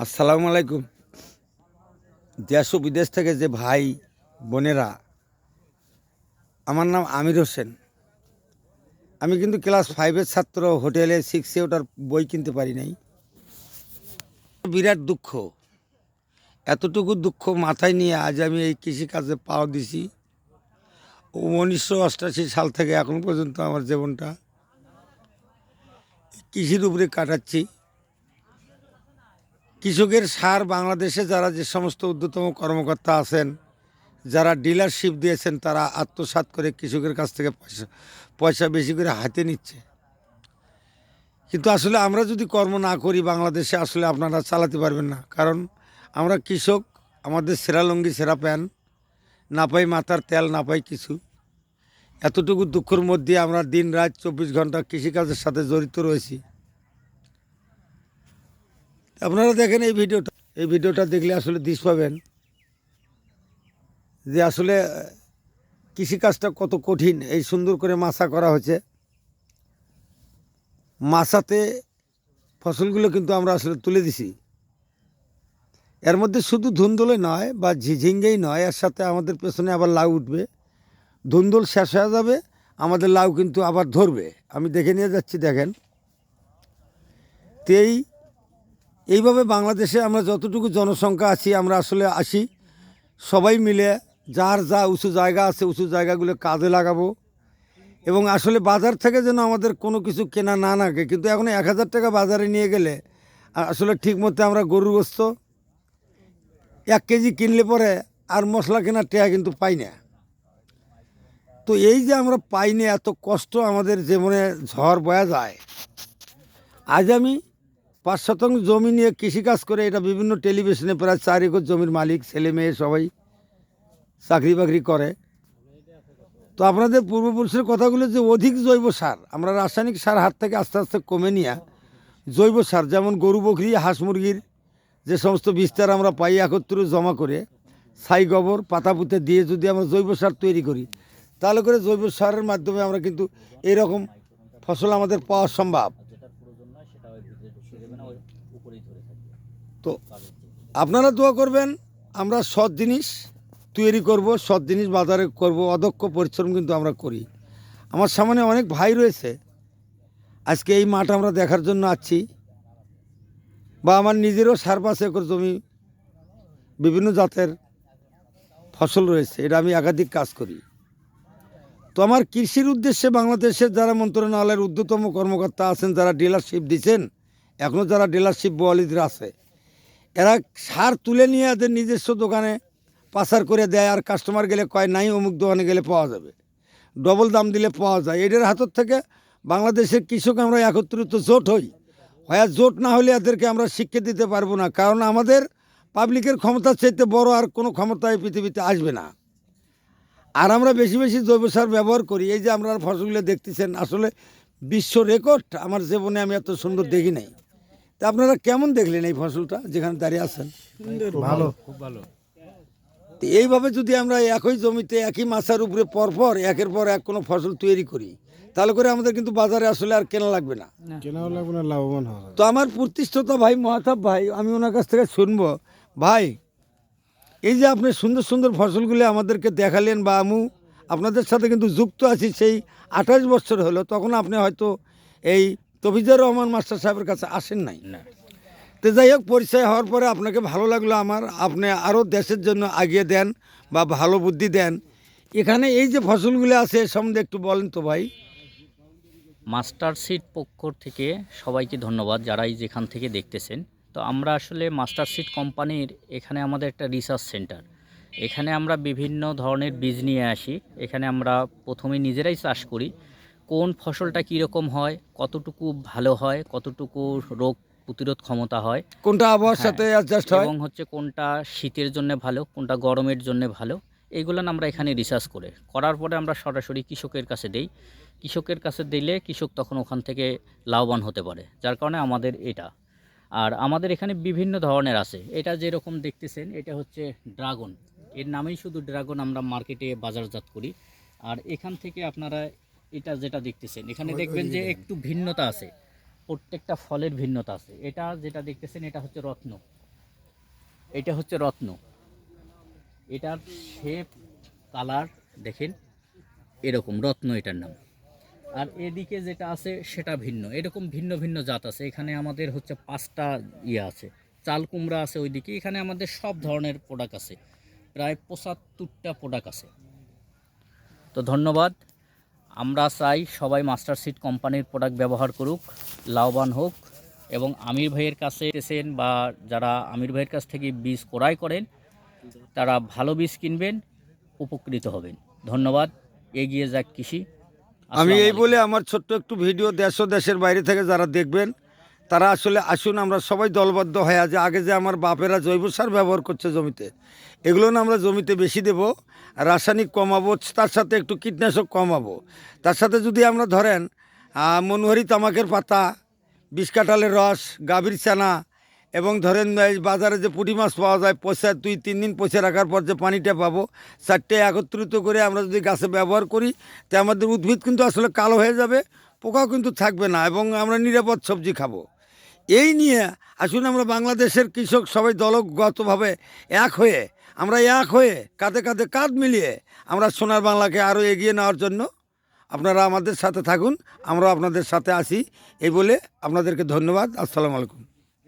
আসসালামু আলাইকুম। দেশ ও বিদেশ থেকে যে ভাই বোনেরা, আমার নাম আমির হোসেন। আমি কিন্তু ক্লাস 5-এর ছাত্র, হোটেলে 6-এ ওঠার বই কিনতে পারি নাই। বিরাট দুঃখ, এতটুকু দুঃখ মাথায় নিয়ে আজ আমি এই কৃষিকাজে পাও দিছি। 1988 সাল থেকে এখন পর্যন্ত আমার জীবনটা কৃষির উপরে কাটাচ্ছি। কৃষকের সার বাংলাদেশে যারা যে সমস্ত ঊর্ধ্বতম কর্মকর্তা আছেন, যারা ডিলারশিপ দিয়েছেন, তারা আত্মসাৎ করে কৃষকের কাছ থেকে পয়সা বেশি করে হাতে নিচ্ছে। কিন্তু আসলে আমরা যদি কর্ম না করি বাংলাদেশে, আসলে আপনারা চালাতে পারবেন না। কারণ আমরা কৃষক, আমাদের সেরা লুঙ্গি সেরা প্যান্ট, না পাই মাথার তেল, না পাই কিছু। এতটুকু দুঃখের মধ্যে আমরা দিন রাত 24 ঘন্টা কৃষিকাজের সাথে জড়িত রয়েছি। আপনারা দেখেন এই ভিডিওটা দেখলে আসলে দিশ পাবেন যে আসলে কৃষিকাজটা কত কঠিন। এই সুন্দর করে মাছা করা হয়েছে, মাছাতে ফসলগুলো কিন্তু আমরা আসলে তুলে দিছি। এর মধ্যে শুধু ধুন্দুলে নয় বা ঝিঝিঙ্গেই নয়, এর সাথে আমাদের পেছনে আবার লাউ উঠবে। ধুন্দুল শেষ হয়ে যাবে, আমাদের লাউ কিন্তু আবার ধরবে। আমি দেখে নিয়ে যাচ্ছি, দেখেন। তো এইভাবে বাংলাদেশে আমরা যতটুকু জনসংখ্যা আছি, আমরা আসলে আসি সবাই মিলে, যার যা উঁচু জায়গা আছে উঁচু জায়গাগুলো কাজে লাগাবো। এবং আসলে বাজার থেকে যেন আমাদের কোনো কিছু কেনা না লাগে। কিন্তু এখন 1000 টাকা বাজারে নিয়ে গেলে আসলে ঠিক মতো আমরা গরুর গোস্ত 1 কেজি কিনলে পরে আর মশলা কেনার টাকা কিন্তু পাই না। তো এই যে আমরা পাই না, এত কষ্ট আমাদের জীবনে ঝড় বয়া যায়। আজ আমি 5 শতাংশ জমি নিয়ে কৃষিকাজ করে, এটা বিভিন্ন টেলিভিশনে প্রায় 4 একর জমির মালিক, ছেলে মেয়ে সবাই চাকরি বাকরি করে। তো আপনাদের পূর্বপুরুষের কথাগুলো যে অধিক জৈব সার, আমরা রাসায়নিক সার হাত থেকে আস্তে আস্তে কমে নিয়ে জৈব সার, যেমন গরু বকরি হাঁস মুরগির যে সমস্ত বিস্তার আমরা পাই, একত্রে জমা করে ছাই গোবর পাতা পুঁতে দিয়ে যদি আমরা জৈব সার তৈরি করি, তাহলে করে জৈব সারের মাধ্যমে আমরা কিন্তু এইরকম ফসল আমাদের পাওয়া সম্ভব। তো আপনারা দোয়া করবেন, আমরা সৎ জিনিস তৈরি করব, সৎ জিনিস বাজারে করব, অদক্ষ পরিশ্রম কিন্তু আমরা করি। আমার সামনে অনেক ভাই রয়েছে, আজকে এই মাঠ আমরা দেখার জন্য আসছি। বা আমার নিজেরও 5.5 একর জমি, বিভিন্ন জাতের ফসল রয়েছে, এটা আমি একাধিক কাজ করি। তো আমার কৃষির উদ্দেশ্যে বাংলাদেশের যারা মন্ত্রণালয়ের ঊর্ধ্বতম কর্মকর্তা আছেন, যারা ডিলারশিপ দিচ্ছেন, এখনও যারা ডিলারশিপ বোয়ালিদের আছে, এরা সার তুলে নিয়ে এদের নিজস্ব দোকানে পাচার করে দেয়। আর কাস্টমার গেলে কয় নাই, অমুক দোকানে গেলে পাওয়া যাবে, ডবল দাম দিলে পাওয়া যায়। এদের হাতের থেকে বাংলাদেশের কৃষক আমরা একত্রিত জোট হই। হয় জোট না হলে এদেরকে আমরা শিক্ষা দিতে পারবো না। কারণ আমাদের পাবলিকের ক্ষমতার চাইতে বড় আর কোনো ক্ষমতা এই পৃথিবীতে আসবে না। আর আমরা বেশি বেশি জৈব সার ব্যবহার করি। এই যে আমরা ফসলগুলো দেখতেছেন, আসলে বিশ্ব রেকর্ড। আমার জীবনে আমি এত সুন্দর দেখি নাই। তা আপনারা কেমন দেখলেন এই ফসলটা যেখানে দাঁড়িয়ে আছেন? ভালো, খুব ভালো। তো এইভাবে যদি আমরা একই জমিতে একই মাছার উপরে পরপর একের পর এক কোনো ফসল তৈরি করি, তাহলে করে আমাদের কিন্তু বাজারে আসলে আর কেনা লাগবে না। কেনাও লাগবে না, লাভবান হওয়া যাবে। তো আমার প্রতিষ্ঠাতা ভাই মহাতাব ভাই, আমি ওনার কাছ থেকে শুনবো, ভাই এই যে আপনি সুন্দর সুন্দর ফসলগুলি আমাদেরকে দেখালেন, বা আমি আপনাদের সাথে কিন্তু যুক্ত আছি সেই 28 বছর হলো, তখন আপনি হয়তো এই তফিজুর রহমান মাস্টার সাহেবের কাছে আসেন নাই। তো যাই হোক, পরিচয় হওয়ার পরে আপনাকে ভালো লাগলো আমার, আপনি আরও দেশের জন্য আগিয়ে দেন বা ভালো বুদ্ধি দেন। এখানে এই যে ফসলগুলো আছে এর সম্বন্ধে একটু বলেন তো ভাই। মাস্টার সিড পক্ষ থেকে সবাইকে ধন্যবাদ, যারাই যেখান থেকে দেখতেছেন। তো আমরা আসলে মাস্টার সিড কোম্পানির এখানে আমাদের একটা রিসার্চ সেন্টার, এখানে আমরা বিভিন্ন ধরনের বীজ নিয়ে আসি। এখানে আমরা প্রথমে নিজেরাই চাষ করি, কোন ফসলটা কীরকম হয়, কতটুকু ভালো হয়, কতটুকু রোগ প্রতিরোধ ক্ষমতা হয়, কোনটা আবহাওয়ার হ্যাঁ, সাথে অ্যাডজাস্ট হয়, এবং হচ্ছে কোনটা শীতের জন্য ভালো, কোনটা গরমের জন্য ভালো, এইগুলো আমরা এখানে রিসার্চ করার পরে আমরা সরাসরি কৃষকের কাছে দেই। কৃষকের কাছে দিলে কৃষক তখন ওখান থেকে লাভবান হতে পারে, যার কারণে আমাদের এটা। আর আমাদের এখানে বিভিন্ন ধরনের আছে। এটা যেরকম দেখতেছেন, এটা হচ্ছে ড্রাগন, এর নামেই শুধু ড্রাগন আমরা মার্কেটে বাজারজাত করি। আর এখান থেকে আপনারা এটা যেটা দেখতেছেন, এখানে দেখবেন যে একটু ভিন্নতা আছে, প্রত্যেকটা ফলের ভিন্নতা আছে। এটা যেটা দেখতেছেন, এটা হচ্ছে রত্ন। এটা হচ্ছে রত্ন, এটার শেপ কালার দেখেন এরকম, রত্ন এটার নাম। আর এদিকে যেটা আছে সেটা ভিন্ন, এরকম ভিন্ন ভিন্ন জাত আছে। এখানে আমাদের হচ্ছে 5টা ইয়ে আছে, চাল কুমড়া আছে ওইদিকে। এখানে আমাদের সব ধরনের প্রোডাক্ট আছে, প্রায় 75টা প্রোডাক্ট আছে। তো ধন্যবাদ। আমরা চাই সবাই মাস্টার সিড কোম্পানির প্রোডাক্ট ব্যবহার করুক, লাভবান হোক। এবং আমির ভাইয়ের কাছে এসেছেন বা যারা আমির ভাইয়ের কাছ থেকে বীজ ক্রয় করেন তারা ভালো বীজ কিনবেন, উপকৃত হবেন। ধন্যবাদ। এগিয়ে যাক কৃষি। আমি আসসালামু এই আলাইকুম। বলে আমার ছোট্ট একটু ভিডিও দেশ ও দেশের বাইরে থেকে যারা দেখবেন তারা আসলে আসুন আমরা সবাই দলবদ্ধ হয়ে, যে আগে যে আমার বাপেরা জৈব সার ব্যবহার করছে জমিতে, এগুলো না আমরা জমিতে বেশি দেব, রাসায়নিক কমাবো, তার সাথে একটু কীটনাশক কমাবো। তার সাথে যদি আমরা ধরেন মনোহারি তামাকের পাতা, বিষ কাঁঠালের রস, গাভীর ছানা, এবং ধরেন এই বাজারে যে পুঁটি মাছ পাওয়া যায় পচা 2-3 দিন পচে রাখার পর যে পানিটা পাবো, 4টে একত্রিত করে আমরা যদি গাছে ব্যবহার করি, তো আমাদের উদ্ভিদ কিন্তু আসলে কালো হয়ে যাবে, পোকাও কিন্তু থাকবে না, এবং আমরা নিরাপদ সবজি খাবো। এই নিয়ে আসুন আমরা বাংলাদেশের কৃষক সবাই দলগতভাবে এক হয়ে কাঁধে কাঁধে কাঁধ মিলিয়ে আমরা সোনার বাংলাকে আরও এগিয়ে নেওয়ার জন্য আপনারা আমাদের সাথে থাকুন, আমরা আপনাদের সাথে আছি। এই বলে আপনাদেরকে ধন্যবাদ। আসসালামু আলাইকুম।